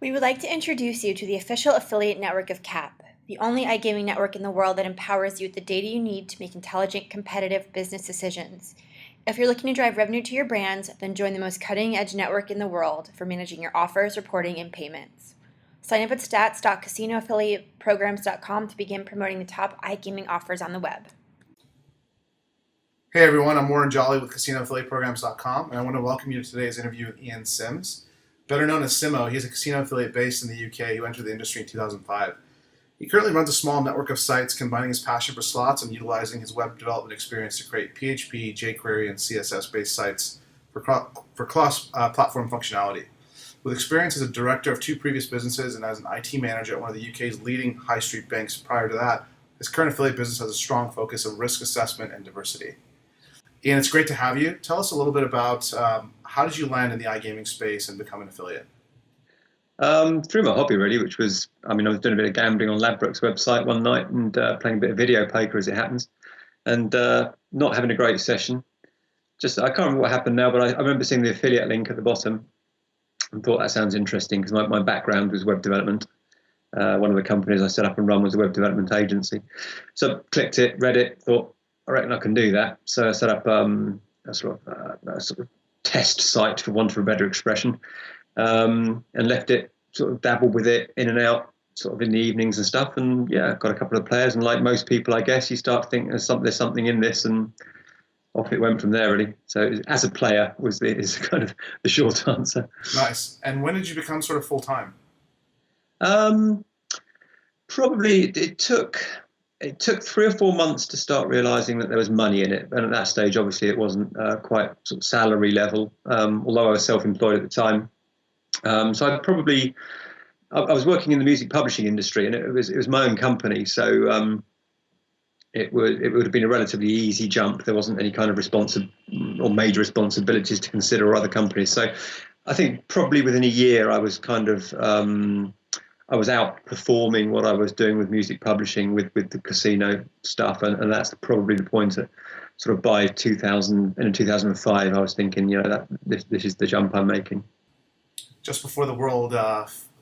We would like to introduce you to the official affiliate network of CAP, the only iGaming network in the world that empowers you with the data you need to make intelligent, competitive business decisions. If you're looking to drive revenue to your brands, then join the most cutting-edge network in the world for managing your offers, reporting, and payments. Sign up at stats.casinoaffiliateprograms.com to begin promoting the top iGaming offers on the web. Hey everyone, I'm Warren Jolly with CasinoAffiliatePrograms.com, and I want to welcome you to today's interview with Ian Sims. Better known as Simo, he's a casino affiliate based in the UK who entered the industry in 2005. He currently runs a small network of sites combining his passion for slots and utilizing his web development experience to create PHP, jQuery, and CSS-based sites for cross-platform functionality. With experience as a director of two previous businesses and as an IT manager at one of the UK's leading high street banks prior to that, his current affiliate business has a strong focus on risk assessment and diversity. Ian, it's great to have you. Tell us a little bit about how did you land in the iGaming space and become an affiliate? Through my hobby, really, which was, I was doing a bit of gambling on Ladbrokes website one night and playing a bit of video poker as it happens, and not having a great session. I can't remember what happened now, but I remember seeing the affiliate link at the bottom and thought that sounds interesting because my background was web development. One of the companies I set up and run was a web development agency. So clicked it, read it, thought, I reckon I can do that. So I set up a sort of test site, for want of a better expression, and left it, sort of dabbled with it in and out, sort of in the evenings and stuff. And yeah, got a couple of players. And like most people, I guess, you start to think there's something in this, and off it went from there, really. So as a player is kind of the short answer. Nice. And when did you become sort of full time? Probably it took 3 or 4 months to start realizing that there was money in it. And at that stage, obviously, it wasn't quite sort of salary level, although I was self-employed at the time. So I was working in the music publishing industry, and it was my own company. So it would have been a relatively easy jump. There wasn't any kind of major responsibilities to consider or other companies. So I think probably within a year, I was kind of I was outperforming what I was doing with music publishing with the casino stuff, and that's probably the point at sort of by 2005. I was thinking, that this is the jump I'm making. Just before the world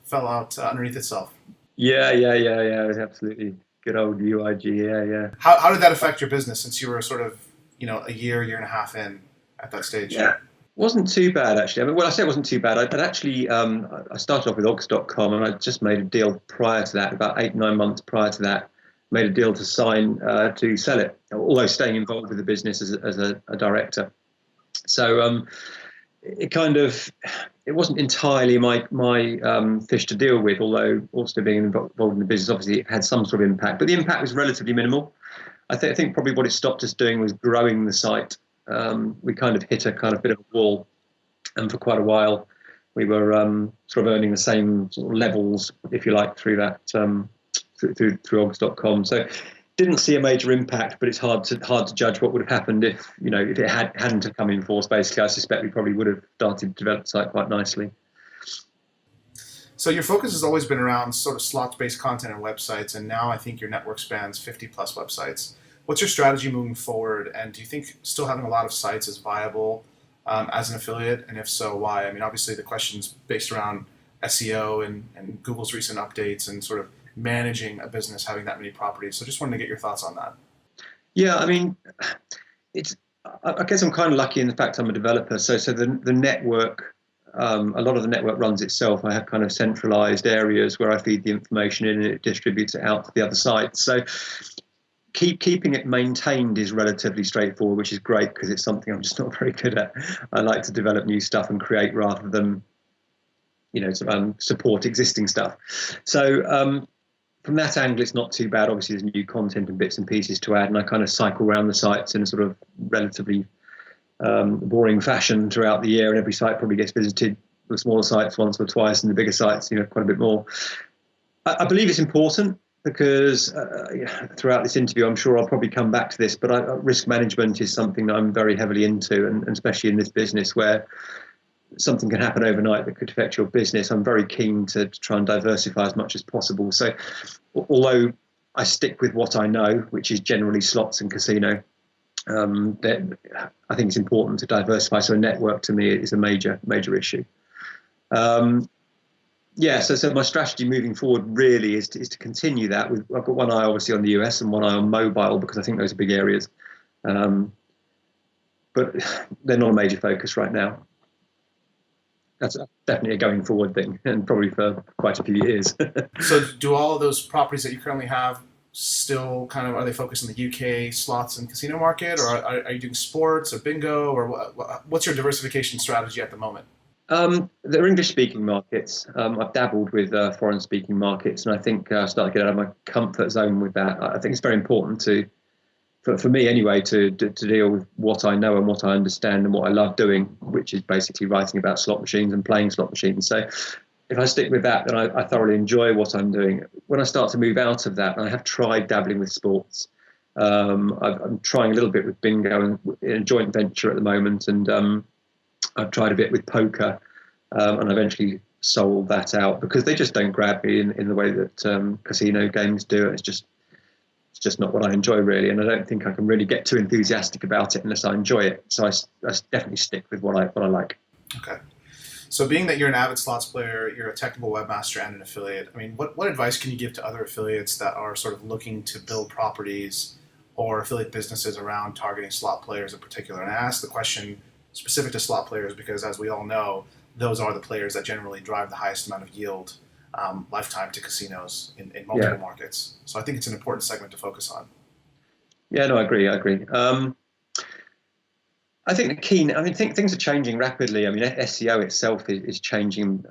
fell out underneath itself. Yeah. It was absolutely good old UIG. Yeah. How did that affect your business since you were sort of a year and a half in at that stage? Yeah. Wasn't too bad, actually. I say it wasn't too bad. I'd actually, I started off with Odds.com, and I just made a deal prior to that, about 8-9 months prior to that, made a deal to sign to sell it, although staying involved with the business as a director. So it wasn't entirely my fish to deal with, although also being involved in the business, obviously it had some sort of impact. But the impact was relatively minimal. I think probably what it stopped us doing was growing the site. We kind of hit a kind of bit of a wall, and for quite a while we were sort of earning the same sort of levels, if you like, through that through Odds.com. So didn't see a major impact, but it's hard to judge what would have happened if it hadn't have come in force. Basically, I suspect we probably would have started to develop the site quite nicely. So your focus has always been around sort of slots-based content and websites, and now I think your network spans 50 plus websites. What's your strategy moving forward, and do you think still having a lot of sites is viable as an affiliate, and if so, why? Obviously the question's based around SEO and Google's recent updates and sort of managing a business having that many properties. So just wanted to get your thoughts on that. Yeah, I guess I'm kind of lucky in the fact I'm a developer. So the network, a lot of the network runs itself. I have kind of centralized areas where I feed the information in, and it distributes it out to the other sites. So keeping it maintained is relatively straightforward, which is great because it's something I'm just not very good at. I like to develop new stuff and create rather than, support existing stuff. So from that angle, it's not too bad. Obviously, there's new content and bits and pieces to add, and I kind of cycle around the sites in a sort of relatively boring fashion throughout the year, and every site probably gets visited, the smaller sites once or twice, and the bigger sites, quite a bit more. I believe it's important, because throughout this interview, I'm sure I'll probably come back to this, but risk management is something that I'm very heavily into, and especially in this business where something can happen overnight that could affect your business. I'm very keen to try and diversify as much as possible. So although I stick with what I know, which is generally slots and casino, that I think it's important to diversify. So a network to me is a major issue. Yeah, so my strategy moving forward really is to continue that. I've got one eye obviously on the US and one eye on mobile because I think those are big areas, um, but they're not a major focus right now. That's definitely a going forward thing, and probably for quite a few years. So, do all of those properties that you currently have still kind of are they focused in the UK slots and casino market, or are you doing sports or bingo, or what's your diversification strategy at the moment? They're English-speaking markets. I've dabbled with foreign-speaking markets, and I think I started to get out of my comfort zone with that. I think it's very important for me anyway, to deal with what I know and what I understand and what I love doing, which is basically writing about slot machines and playing slot machines. So if I stick with that, then I thoroughly enjoy what I'm doing. When I start to move out of that, and I have tried dabbling with sports. I'm trying a little bit with bingo in a joint venture at the moment, and I've tried a bit with poker, and I eventually sold that out because they just don't grab me in the way that casino games do. It's just not what I enjoy really, and I don't think I can really get too enthusiastic about it unless I enjoy it. So I definitely stick with what I like. Okay. So, being that you're an avid slots player, you're a technical webmaster and an affiliate. I mean, what advice can you give to other affiliates that are sort of looking to build properties or affiliate businesses around targeting slot players in particular? And I ask the question specific to slot players because, as we all know, those are the players that generally drive the highest amount of yield lifetime to casinos in multiple markets. So I think it's an important segment to focus on. Yeah, no, I agree. I think the key. I mean, things are changing rapidly. I mean, SEO itself is changing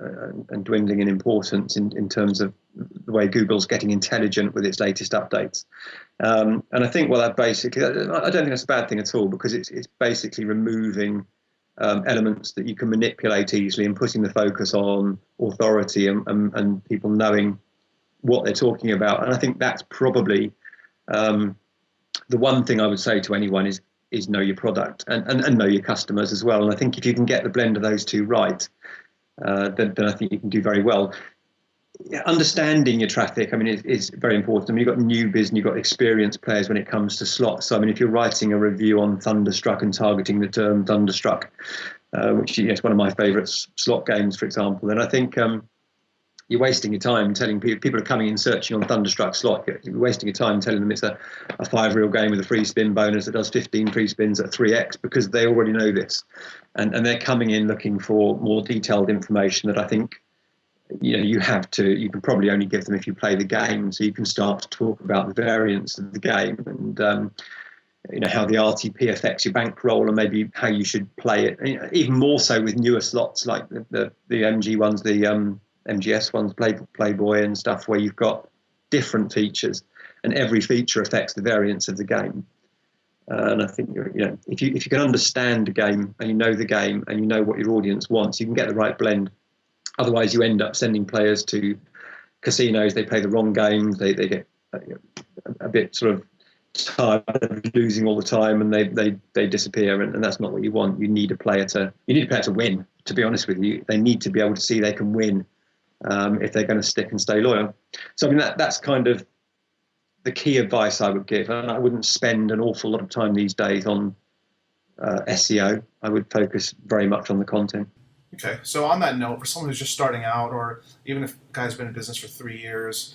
and dwindling in importance in terms of the way Google's getting intelligent with its latest updates. And I think, well, that basically, I don't think that's a bad thing at all because it's basically removing elements that you can manipulate easily and putting the focus on authority and people knowing what they're talking about. And I think that's probably the one thing I would say to anyone is know your product and know your customers as well. And I think if you can get the blend of those two right, then I think you can do very well. Understanding your traffic, I mean, is very important. I mean, you've got newbies and you've got experienced players when it comes to slots. So, I mean, if you're writing a review on Thunderstruck and targeting the term Thunderstruck, which is one of my favourite slot games, for example, then I think you're wasting your time telling people are coming in searching on Thunderstruck slot. You're wasting your time telling them it's a 5-reel game with a free spin bonus that does 15 free spins at 3x because they already know this. And they're coming in looking for more detailed information that I think you can probably only give them if you play the game. So you can start to talk about the variants of the game and how the RTP affects your bankroll and maybe how you should play it. Even more so with newer slots like the MG ones, the MGS ones, Playboy and stuff, where you've got different features and every feature affects the variance of the game. And I think if you can understand the game and you know the game and you know what your audience wants, you can get the right blend. Otherwise, you end up sending players to casinos. They play the wrong games. They get a bit sort of tired of losing all the time, and they disappear. And that's not what you want. You need a player to win. To be honest with you, they need to be able to see they can win if they're going to stick and stay loyal. So I mean that's kind of the key advice I would give. And I wouldn't spend an awful lot of time these days on SEO. I would focus very much on the content. Okay, so on that note, for someone who's just starting out, or even if a guy's been in business for 3 years,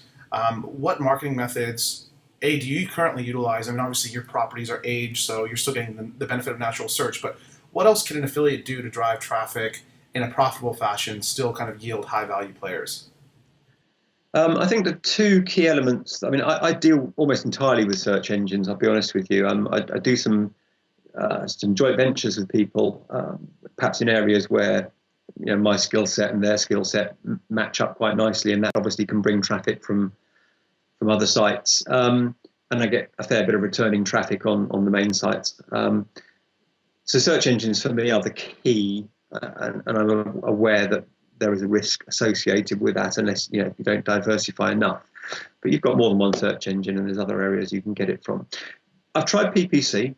what marketing methods, do you currently utilize? I mean, obviously your properties are aged, so you're still getting the benefit of natural search, but what else can an affiliate do to drive traffic in a profitable fashion, still kind of yield high-value players? I think the two key elements, I mean, I deal almost entirely with search engines, I'll be honest with you. I do some joint ventures with people, perhaps in areas where my skill set and their skill set match up quite nicely, and that obviously can bring traffic from other sites. And I get a fair bit of returning traffic on the main sites. So search engines for me are the key, and I'm aware that there is a risk associated with that unless you don't diversify enough. But you've got more than one search engine, and there's other areas you can get it from. I've tried PPC.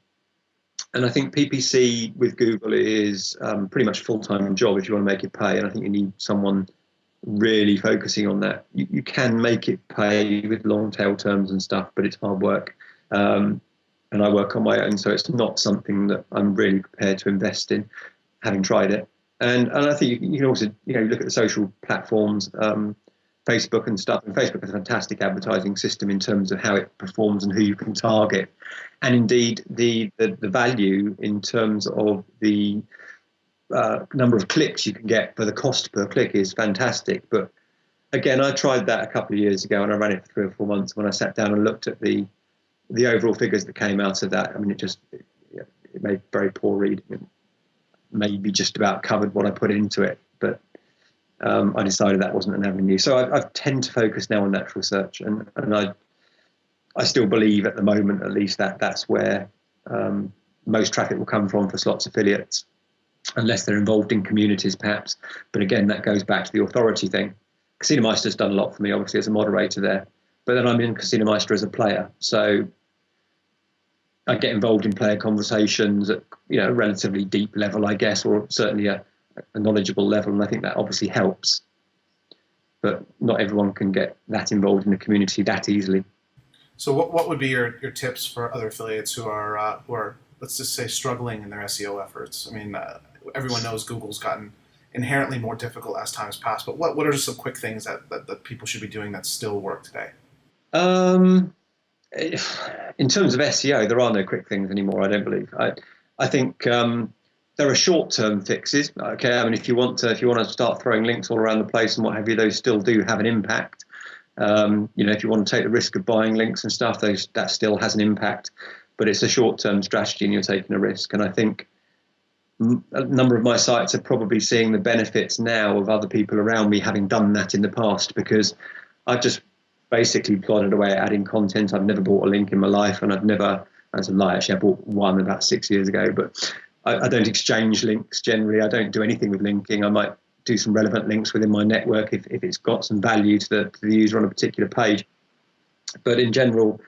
And I think PPC with Google is pretty much a full-time job if you want to make it pay. And I think you need someone really focusing on that. You can make it pay with long-tail terms and stuff, but it's hard work. And I work on my own, so it's not something that I'm really prepared to invest in, having tried it. And I think you can also, look at the social platforms, Facebook and stuff. And Facebook has a fantastic advertising system in terms of how it performs and who you can target. And indeed, the value in terms of the number of clicks you can get for the cost per click is fantastic. But again, I tried that a couple of years ago, and I ran it for 3 or 4 months. When I sat down and looked at the overall figures that came out of that, I mean, it made very poor reading, and maybe just about covered what I put into it. But I decided that wasn't an avenue. So I tend to focus now on natural search, and I still believe at the moment, at least, that's where most traffic will come from for slots affiliates, unless they're involved in communities, perhaps. But again, that goes back to the authority thing. Casino Meister's done a lot for me, obviously, as a moderator there. But then I'm in Casino Meister as a player. So I get involved in player conversations at a relatively deep level, I guess, or certainly a knowledgeable level. And I think that obviously helps. But not everyone can get that involved in the community that easily. So what would be your tips for other affiliates who are, let's just say, struggling in their SEO efforts? I mean, everyone knows Google's gotten inherently more difficult as time has passed, but what are some quick things that people should be doing that still work today? In terms of SEO, there are no quick things anymore, I don't believe. I think there are short-term fixes. Okay, I mean, if you want to start throwing links all around the place and what have you, those still do have an impact. If you want to take the risk of buying links and stuff, that still has an impact. But it's a short-term strategy, and you're taking a risk. And I think a number of my sites are probably seeing the benefits now of other people around me having done that in the past, because I've just basically plodded away at adding content. I've never bought a link in my life, and I've never, as a lie, actually I bought one about 6 years ago, but I don't exchange links generally. I don't do anything with linking. I might do some relevant links within my network if it's got some value to the user on a particular page. But in general,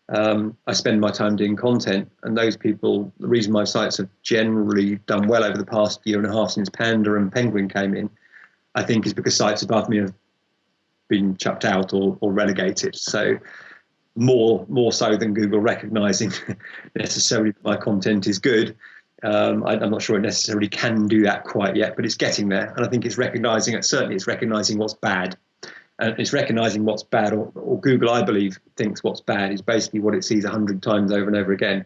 I spend my time doing content, and those people, the reason my sites have generally done well over the past year and a half since Panda and Penguin came in, I think is because sites above me have been chucked out or relegated. So more so than Google recognizing necessarily that my content is good. I'm not sure it necessarily can do that quite yet, but it's getting there. And I think it's recognizing what's bad. And it's recognizing what's bad, or Google, I believe, thinks what's bad is basically what it sees 100 times over and over again.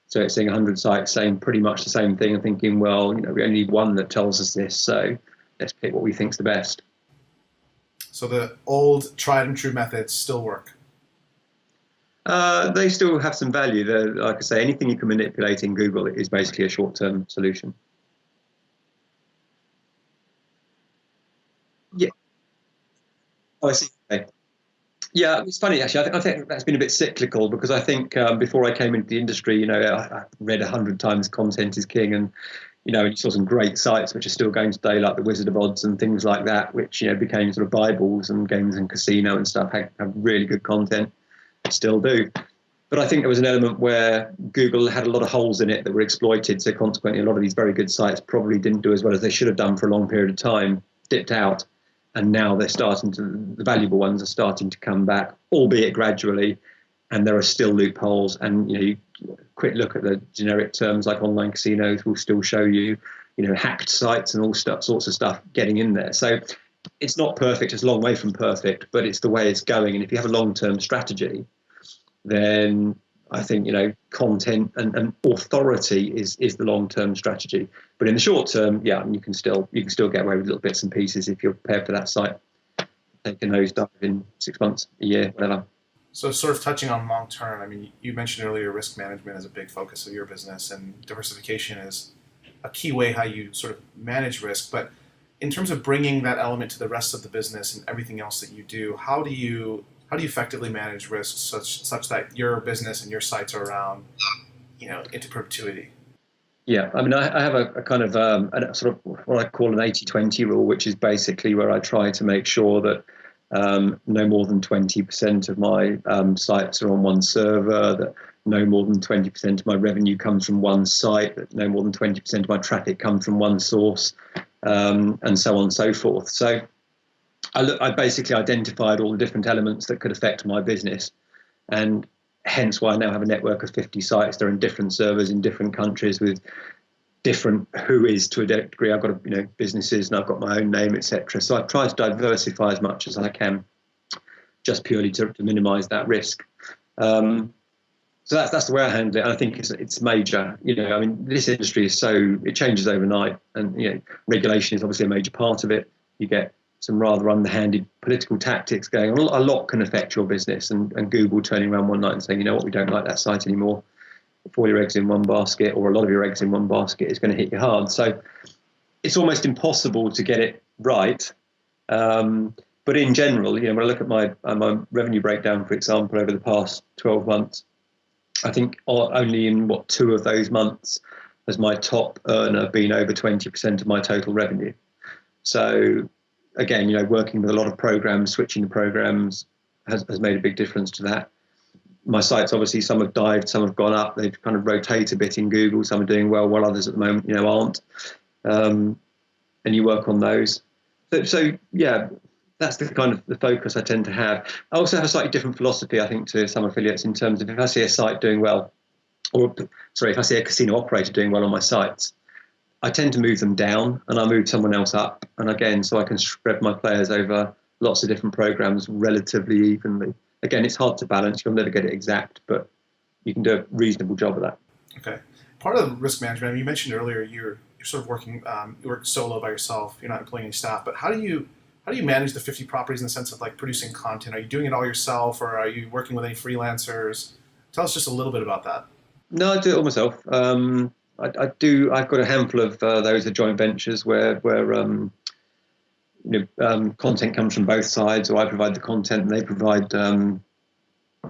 So it's seeing 100 sites saying pretty much the same thing and thinking, well, we only need one that tells us this, so let's pick what we think's the best. So the old tried and true methods still work? They still have some value. Like I say, anything you can manipulate in Google is basically a short-term solution. Yeah. Oh, I see. Okay. Yeah, it's funny actually. I think that's been a bit cyclical, because I think before I came into the industry, I read 100 times content is king, and you saw some great sites which are still going today, like the Wizard of Odds and things like that, which became sort of Bibles, and Games and Casino and stuff have really good content, still do. But I think there was an element where Google had a lot of holes in it that were exploited, so consequently a lot of these very good sites probably didn't do as well as they should have done for a long period of time, dipped out. And now the valuable ones are starting to come back, albeit gradually, and there are still loopholes. And, quick look at the generic terms like online casinos will still show you, hacked sites and all sorts of stuff getting in there. So it's not perfect, it's a long way from perfect, but it's the way it's going. And if you have a long-term strategy, then I think, content and authority is the long-term strategy. But in the short term, yeah, you can still get away with little bits and pieces if you're prepared for that site. Take a nosedive in 6 months, a year, whatever. So sort of touching on long term, I mean, you mentioned earlier risk management is a big focus of your business, and diversification is a key way how you sort of manage risk. But in terms of bringing that element to the rest of the business and everything else that you do, how do you effectively manage risks such that your business and your sites are around, into perpetuity? Yeah, I mean, I have a kind of a sort of what I call an 80-20 rule, which is basically where I try to make sure that no more than 20% of my sites are on one server, that no more than 20% of my revenue comes from one site, that no more than 20% of my traffic comes from one source, and so on and so forth. So I basically identified all the different elements that could affect my business, and hence why I now have a network of 50 sites. They're in different servers in different countries with different who is to a degree. I've got businesses and I've got my own name, etc. So I try to diversify as much as I can, just purely to minimise that risk. So that's the way I handle it. And I think it's major. This industry it changes overnight, and regulation is obviously a major part of it. You get some rather underhanded political tactics going on. A lot can affect your business, and Google turning around one night and saying, you know what, we don't like that site anymore. All your eggs in one basket, or a lot of your eggs in one basket, is going to hit you hard. So it's almost impossible to get it right. But in general, when I look at my revenue breakdown, for example, over the past 12 months, I think only in 2 of those months has my top earner been over 20% of my total revenue. So again, working with a lot of programs, switching the programs has made a big difference to that. My sites, obviously, some have dived, some have gone up. They've kind of rotate a bit in Google. Some are doing well, while others at the moment, aren't. And you work on those. So yeah, that's the kind of the focus I tend to have. I also have a slightly different philosophy, I think, to some affiliates, in terms of if I see a site doing well, if I see a casino operator doing well on my sites, I tend to move them down and I move someone else up. And again, so I can spread my players over lots of different programs relatively evenly. Again, it's hard to balance. You'll never get it exact, but you can do a reasonable job of that. Okay. Part of risk management, you mentioned earlier, you're sort of working, you work solo by yourself. You're not employing any staff. But how do you manage the 50 properties in the sense of like producing content? Are you doing it all yourself, or are you working with any freelancers? Tell us just a little bit about that. No, I do it all myself. I do. I've got a handful of those are joint ventures where content comes from both sides, or I provide the content and they provide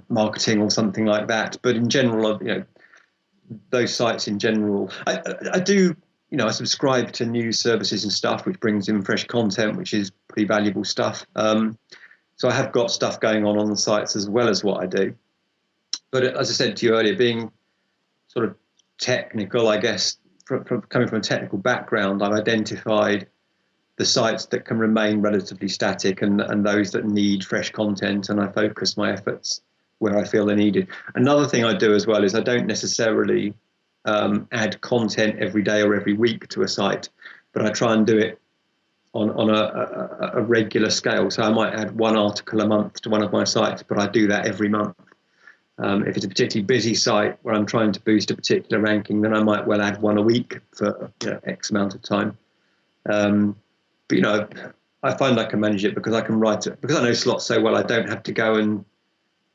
marketing or something like that. But in general, those sites in general, I do. I subscribe to news services and stuff, which brings in fresh content, which is pretty valuable stuff. So I have got stuff going on the sites as well as what I do. But as I said to you earlier, being sort of technical, I guess, from coming from a technical background, I've identified the sites that can remain relatively static and those that need fresh content, and I focus my efforts where I feel they're needed. Another thing I do as well is I don't necessarily add content every day or every week to a site, but I try and do it on a regular scale. So I might add one article a month to one of my sites, but I do that every month. If it's a particularly busy site where I'm trying to boost a particular ranking, then I might well add one a week for X amount of time. But I find I can manage it because I can write it. Because I know slots so well, I don't have to go and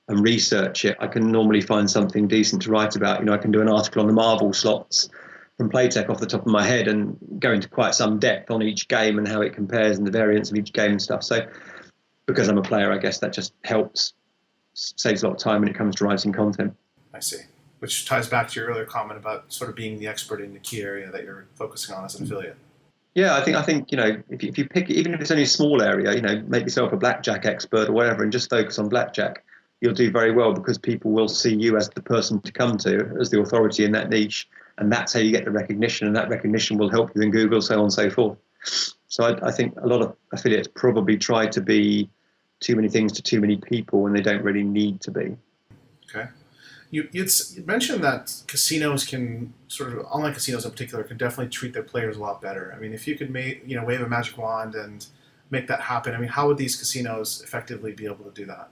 research it. I can normally find something decent to write about. I can do an article on the Marvel slots from Playtech off the top of my head and go into quite some depth on each game and how it compares and the variance of each game and stuff. So because I'm a player, I guess that just helps, saves a lot of time when it comes to writing content. I see. Which ties back to your earlier comment about sort of being the expert in the key area that you're focusing on as an affiliate. Yeah, I think if you pick, even if it's only a small area, make yourself a blackjack expert or whatever and just focus on blackjack, you'll do very well because people will see you as the person to come to, as the authority in that niche, and that's how you get the recognition, and that recognition will help you in Google, so on and so forth. So I think a lot of affiliates probably try to be too many things to too many people when they don't really need to be. Okay. You mentioned that casinos can sort of, online casinos in particular, can definitely treat their players a lot better. I mean, if you could wave a magic wand and make that happen, I mean, how would these casinos effectively be able to do that?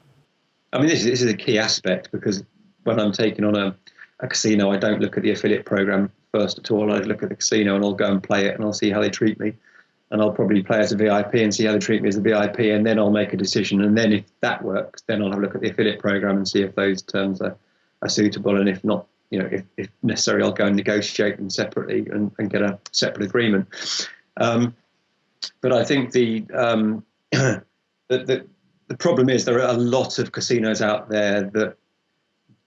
I mean, this is a key aspect, because when I'm taking on a casino, I don't look at the affiliate program first at all. I look at the casino and I'll go and play it and I'll see how they treat me. And I'll probably play as a VIP and see how they treat me as a VIP, and then I'll make a decision. And then if that works, then I'll have a look at the affiliate program and see if those terms are suitable. And if not, if necessary, I'll go and negotiate them separately and get a separate agreement. But I think the problem is there are a lot of casinos out there that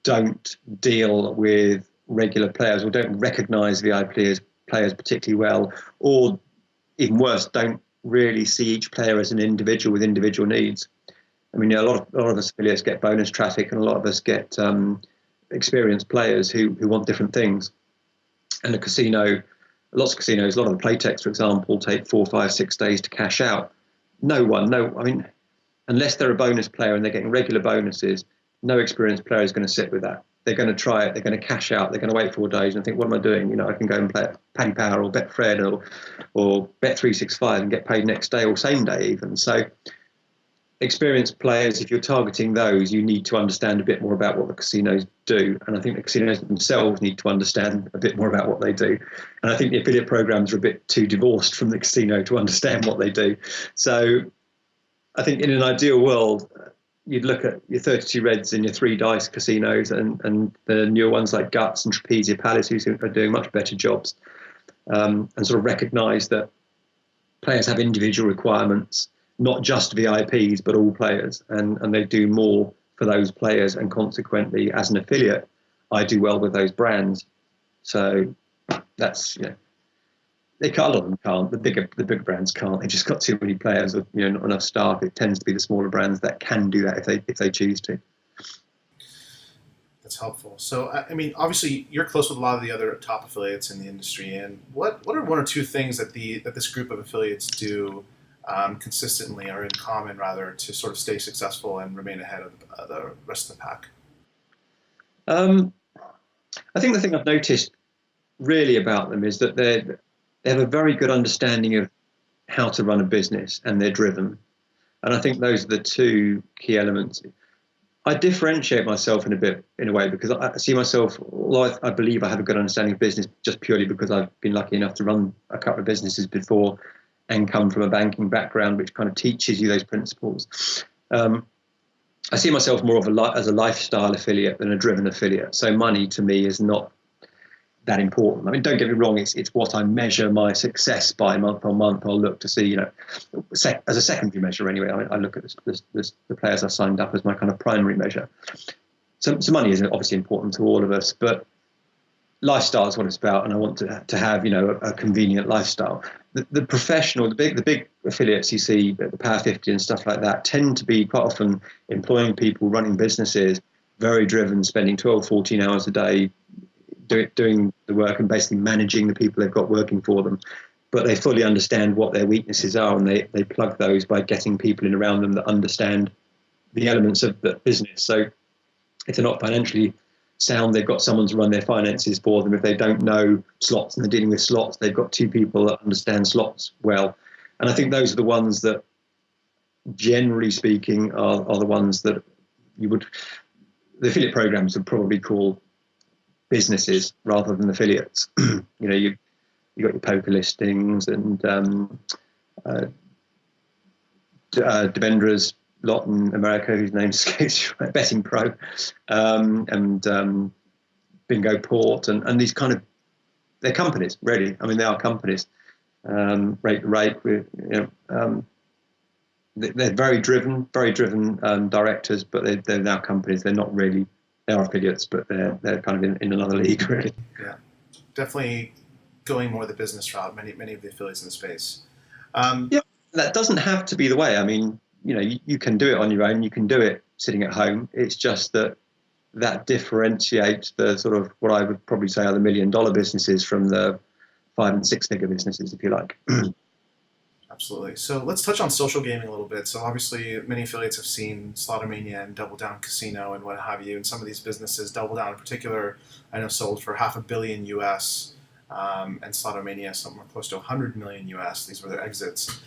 don't deal with regular players or don't recognise VIP players particularly well, or even worse, don't really see each player as an individual with individual needs. I mean, a lot of us affiliates get bonus traffic, and a lot of us get experienced players who want different things. And lots of casinos, a lot of the playtechs, for example, take 4, 5, 6 days to cash out. Unless they're a bonus player and they're getting regular bonuses, no experienced player is going to sit with that. they're going to try it, they're going to cash out, they're going to wait 4 days and think, what am I doing? You know, I can go and play at Paddy Power or Betfred or Bet365 and get paid next day or same day even. So experienced players, if you're targeting those, you need to understand a bit more about what the casinos do. And I think the casinos themselves need to understand a bit more about what they do. And I think the affiliate programs are a bit too divorced from the casino to understand what they do. So I think in an ideal world, you'd look at your 32 Reds and your 3 Dice casinos and the newer ones like Guts and Trapezia Palace, who are doing much better jobs, and sort of recognise that players have individual requirements, not just VIPs, but all players, and they do more for those players, and consequently, as an affiliate, I do well with those brands. So that's, you know, a lot of them can't. The bigger brands can't. They just got too many players, or, you know, not enough staff. It tends to be the smaller brands that can do that if they choose to. That's helpful. So, I mean, obviously, you're close with a lot of the other top affiliates in the industry. And what are 1 or 2 things that this group of affiliates do consistently, or in common rather, to sort of stay successful and remain ahead of the rest of the pack? I think the thing I've noticed really about them is that they have a very good understanding of how to run a business, and they're driven. And I think those are the 2 key elements. I differentiate myself in a way, because I see myself, although I believe I have a good understanding of business, just purely because I've been lucky enough to run a couple of businesses before and come from a banking background, which kind of teaches you those principles. I see myself more as a lifestyle affiliate than a driven affiliate. So money to me is not that important. I mean, don't get me wrong, it's what I measure my success by month on month. I'll look to see, you know, as a secondary measure anyway. I look at the players I signed up as my kind of primary measure. So money is obviously important to all of us, but lifestyle is what it's about, and I want to have, you know, a convenient lifestyle. The professional, the big affiliates you see, the Power 50 and stuff like that, tend to be quite often employing people, running businesses, very driven, spending 12, 14 hours a day doing the work and basically managing the people they've got working for them. But they fully understand what their weaknesses are, and they plug those by getting people in around them that understand the elements of the business. So if they're not financially sound, they've got someone to run their finances for them. If they don't know slots and they're dealing with slots, they've got 2 people that understand slots well. And I think those are the ones that, generally speaking, are the ones that the affiliate programs would probably call businesses rather than affiliates. You know, you got your poker listings and Devendra's lot in America, whose name escapes me, Betting Pro, and Bingo Port, and these kind of, they're companies, really. I mean, they are companies. Rate, you know, they're very driven directors, but they're now companies. They're not really, they are affiliates, but they're kind of in another league, really. Yeah, definitely going more the business route. Many of the affiliates in the space. Yeah, that doesn't have to be the way. I mean, you know, you can do it on your own. You can do it sitting at home. It's just that differentiates the sort of what I would probably say are the $1 million businesses from the 5 and 6 figure businesses, if you like. Absolutely. So let's touch on social gaming a little bit. So obviously many affiliates have seen Slotomania and Double Down Casino and what have you. And some of these businesses, Double Down in particular, I know sold for $500 million US, and Slotomania somewhere close to $100 million US. These were their exits.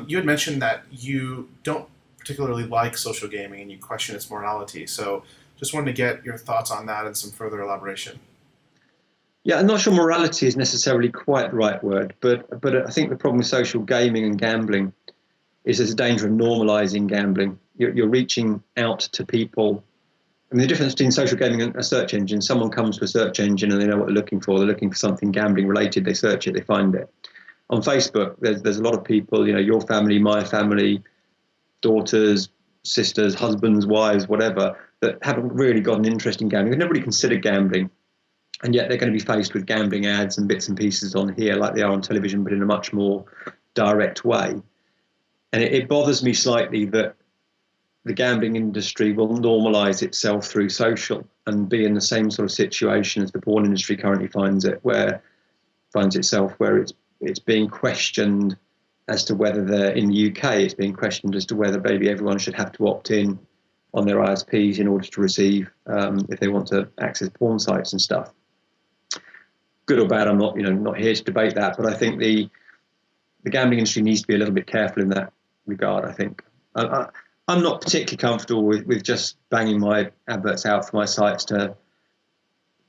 You had mentioned that you don't particularly like social gaming and you question its morality. So just wanted to get your thoughts on that and some further elaboration. Yeah, I'm not sure morality is necessarily quite the right word, but I think the problem with social gaming and gambling is there's a danger of normalizing gambling. You're reaching out to people. I mean, the difference between social gaming and a search engine, someone comes to a search engine and they know what they're looking for. They're looking for something gambling related. They search it, they find it. On Facebook, there's a lot of people, you know, your family, my family, daughters, sisters, husbands, wives, whatever, that haven't really got an interest in gambling. They've never really considered gambling. And yet they're going to be faced with gambling ads and bits and pieces on here like they are on television, but in a much more direct way. And it bothers me slightly that the gambling industry will normalise itself through social and be in the same sort of situation as the porn industry currently finds itself, where it's being questioned as to whether in the UK, it's being questioned as to whether maybe everyone should have to opt in on their ISPs in order to receive if they want to access porn sites and stuff. Good or bad, I'm not here to debate that, but I think the gambling industry needs to be a little bit careful in that regard. I think I'm not particularly comfortable with just banging my adverts out for my sites to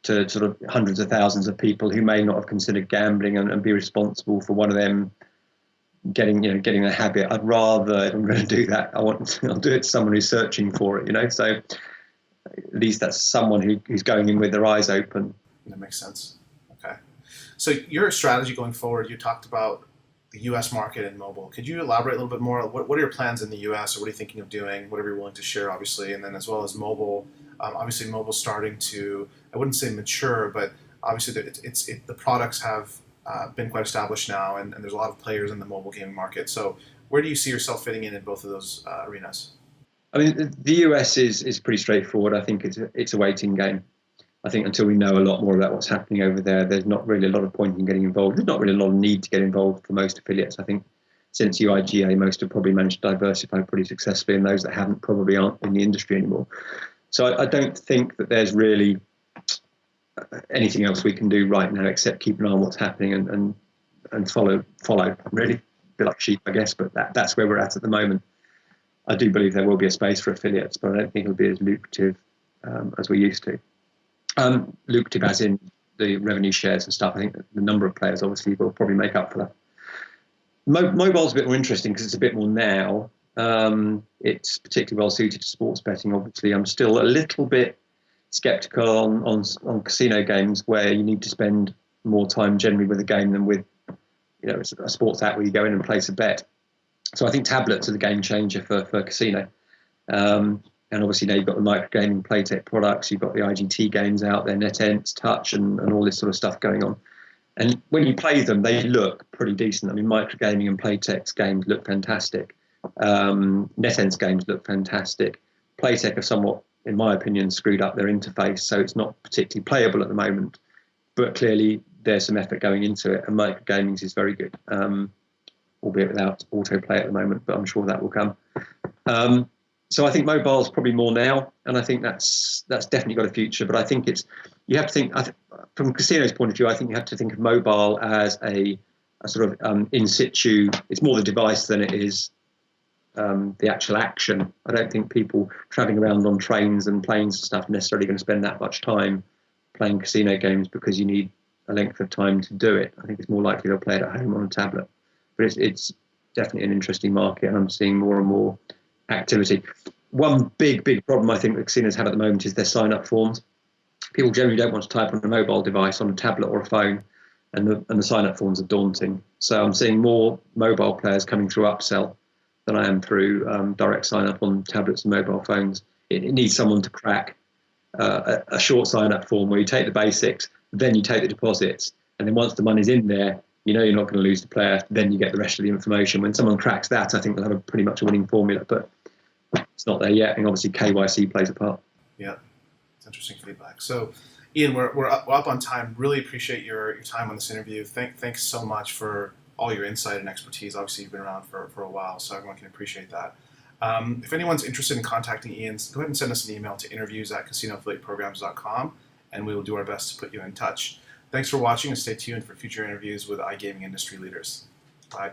sort of hundreds of thousands of people who may not have considered gambling and be responsible for one of them getting a habit. I'd rather, if I'm going to do that, I'll do it to someone who's searching for it, so at least that's someone who's going in with their eyes open. That makes sense. Okay. So your strategy going forward, you talked about the U.S. market and mobile. Could you elaborate a little bit more? What are your plans in the U.S. or what are you thinking of doing? Whatever you're willing to share, obviously, and then as well as mobile. Obviously, mobile's starting to, I wouldn't say mature, but obviously the products have been quite established now, and there's a lot of players in the mobile gaming market. So where do you see yourself fitting in both of those arenas? I mean, the US is pretty straightforward. I think it's a waiting game. I think until we know a lot more about what's happening over there, there's not really a lot of point in getting involved. There's not really a lot of need to get involved for most affiliates. I think since UIGA, most have probably managed to diversify pretty successfully, and those that haven't probably aren't in the industry anymore. So I don't think that there's really anything else we can do right now except keep an eye on what's happening and follow really, a bit like sheep, I guess, but that's where we're at the moment. I do believe there will be a space for affiliates, but I don't think it'll be as lucrative as we used to. Lucrative as in the revenue shares and stuff. I think the number of players obviously will probably make up for that. Mobile's a bit more interesting because it's a bit more now. It's particularly well suited to sports betting, obviously. I'm still a little bit skeptical on casino games where you need to spend more time generally with a game than with a sports app where you go in and place a bet. So I think tablets are the game changer for casino. And obviously now you've got the microgaming Playtech products, you've got the IGT games out there, NetEnt's, Touch, and all this sort of stuff going on. And when you play them, they look pretty decent. I mean, microgaming and Playtech's games look fantastic. NetEnt's games look fantastic. Playtech have somewhat, in my opinion, screwed up their interface, so it's not particularly playable at the moment. But clearly, there's some effort going into it, and microgaming is very good, albeit without autoplay at the moment, but I'm sure that will come. So I think mobile's probably more now, and I think that's definitely got a future. But I think you have to think from casino's point of view. I think you have to think of mobile as a sort of in situ. It's more the device than it is the actual action. I don't think people traveling around on trains and planes and stuff are necessarily going to spend that much time playing casino games because you need a length of time to do it. I think it's more likely they'll play it at home on a tablet. But it's definitely an interesting market, and I'm seeing more and more activity. One big problem I think that casinos have at the moment is their sign-up forms. People generally don't want to type on a mobile device, on a tablet or a phone, and the sign-up forms are daunting. So I'm seeing more mobile players coming through upsell than I am through direct sign-up on tablets and mobile phones. It needs someone to crack a short sign-up form where you take the basics, then you take the deposits, and then once the money's in there, you're not going to lose the player, then you get the rest of the information. When someone cracks that, I think they'll have a pretty much a winning formula, but it's not there yet, and obviously KYC plays a part. Yeah, it's interesting feedback. So, Ian, we're up on time. Really appreciate your time on this interview. Thanks so much for all your insight and expertise. Obviously, you've been around for a while, so everyone can appreciate that. If anyone's interested in contacting Ian, go ahead and send us an email to interviews@casinoaffiliateprograms.com, and we will do our best to put you in touch. Thanks for watching, and stay tuned for future interviews with iGaming industry leaders. Bye.